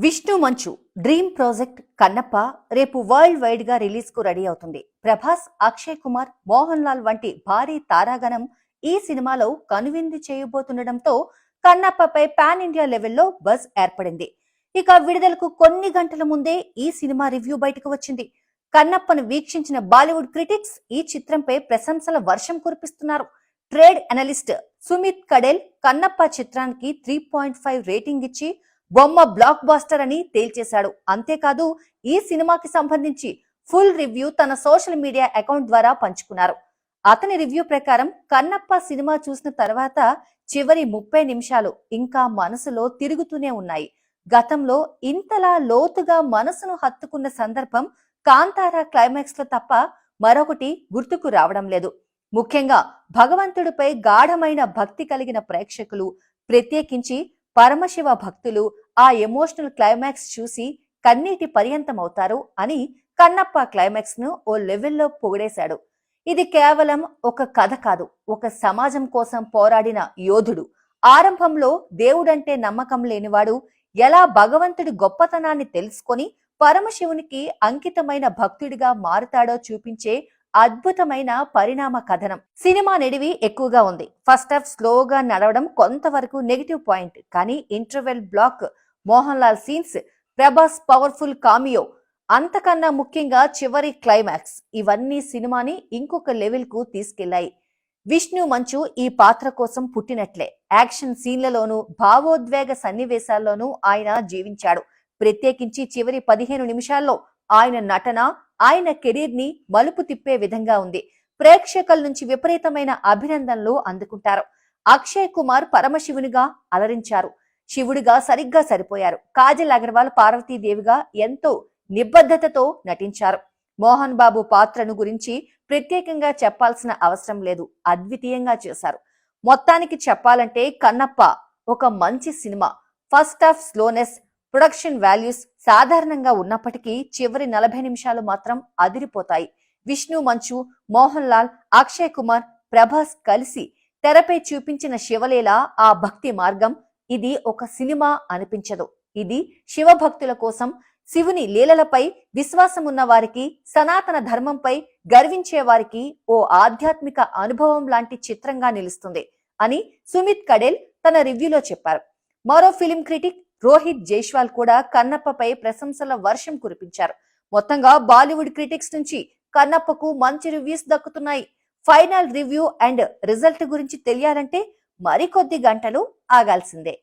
విష్ణు మంచు dream project Kannappa రేపు world wide గా రిలీజ్ కు రెడీ అవుతుంది. ప్రభాస్, అక్షయ్ కుమార్, మోహన్ లాల్ వంటి భారీ తారాగణం ఈ సినిమాలో కనువిందు చేయబోతుండటంతో కన్నప్పపై పాన్ ఇండియా లెవెల్లో బజ్ ఏర్పడింది. ఇక విడుదలకు కొన్ని గంటల ముందే ఈ సినిమా రివ్యూ బయటకు వచ్చింది. కన్నప్పను వీక్షించిన బాలీవుడ్ క్రిటిక్స్ ఈ చిత్రంపై ప్రశంసల వర్షం కురిపిస్తున్నారు. ట్రేడ్ అనలిస్ట్ సుమిత్ కడెల్ కన్నప్ప చిత్రానికి 3.5 రేటింగ్ ఇచ్చి బొమ్మ బ్లాక్ బాస్టర్ అని తేల్చేశాడు. అంతేకాదు ఈ సినిమాకి సంబంధించి ఫుల్ రివ్యూ తన సోషల్ మీడియా అకౌంట్ ద్వారా పంచుకున్నారు. అతని రివ్యూ ప్రకారం కన్నప్ప సినిమా చూసిన తర్వాత చివరి 30 నిమిషాలు ఇంకా మనసులో తిరుగుతూనే ఉన్నాయి. గతంలో ఇంతలా లోతుగా మనసును హత్తుకున్న సందర్భం కాంతారా క్లైమాక్స్ లో తప్ప మరొకటి గుర్తుకు రావడం లేదు. ముఖ్యంగా భగవంతుడిపై గాఢమైన భక్తి కలిగిన ప్రేక్షకులు, ప్రత్యేకించి పరమశివ భక్తులు ఆ ఎమోషనల్ క్లైమాక్స్ చూసి కన్నీటి పర్యంతమవుతారు అని కన్నప్ప క్లైమాక్స్ ను ఓ లెవెల్లో పొగిడేశాడు. ఇది కేవలం ఒక కథ కాదు, ఒక సమాజం కోసం పోరాడిన యోధుడు. ఆరంభంలో దేవుడంటే నమ్మకం లేనివాడు ఎలా భగవంతుడి గొప్పతనాన్ని తెలుసుకొని పరమశివునికి అంకితమైన భక్తుడిగా మారుతాడో చూపించే అద్భుతమైన పరిణామ కథనం. సినిమా నిడివి ఎక్కువగా ఉంది. ఫస్ట్ హాఫ్ స్లోగా నడవడం కొంతవరకు నెగిటివ్ పాయింట్. కానీ interval block, Mohan Lal scenes, Prabhas powerful cameo, అంతకన్నా ముఖ్యంగా చివరి క్లైమాక్స్ ఇవన్నీ సినిమాని ఇంకొక లెవెల్ కు తీసుకెళ్లాయి. విష్ణు మంచు ఈ పాత్ర కోసం పుట్టినట్లే. యాక్షన్ సీన్లలోనూ భావోద్వేగ సన్నివేశాల్లోనూ ఆయన జీవించాడు. ప్రత్యేకించి చివరి 15 నిమిషాల్లో ఆయన నటన ఆయన కెరీర్ ని మలుపు తిప్పే విధంగా ఉంది. ప్రేక్షకుల నుంచి విపరీతమైన అభినందనలు అందుకుంటారు. అక్షయ్ కుమార్ పరమశివునిగా అలరించారు. శివుడిగా సరిగ్గా సరిపోయారు. కాజల్ అగర్వాల్ పార్వతీదేవిగా ఎంతో నిబద్ధతతో నటించారు. మోహన్ బాబు పాత్రను గురించి ప్రత్యేకంగా చెప్పాల్సిన అవసరం లేదు, అద్వితీయంగా చేశారు. మొత్తానికి చెప్పాలంటే కన్నప్ప ఒక మంచి cinema. First half slowness, production values సాధారణంగా ఉన్నప్పటికీ చివరి 40 నిమిషాలు మాత్రం అదిరిపోతాయి. విష్ణు మంచు, మోహన్ లాల్, అక్షయ్ కుమార్, ప్రభాస్ కలిసి తెరపై చూపించిన శివలీల, ఆ భక్తి మార్గం, ఇది ఒక సినిమా అనిపించదు. ఇది శివభక్తుల కోసం, శివుని లీలలపై విశ్వాసం ఉన్న వారికి, సనాతన ధర్మంపై గర్వించే వారికి ఓ ఆధ్యాత్మిక అనుభవం లాంటి చిత్రంగా నిలుస్తుంది అని సుమిత్ కడెల్ తన రివ్యూలో చెప్పారు. మరో ఫిలిం క్రిటిక్ రోహిత్ జైస్వాల్ కూడా కన్నప్పపై ప్రశంసల వర్షం కురిపించారు. మొత్తంగా బాలీవుడ్ క్రిటిక్స్ నుంచి కన్నప్పకు మంచి రివ్యూస్ దక్కుతున్నాయి. ఫైనల్ రివ్యూ అండ్ రిజల్ట్ గురించి తెలియాలంటే మరికొద్ది గంటలు ఆగాల్సిందే.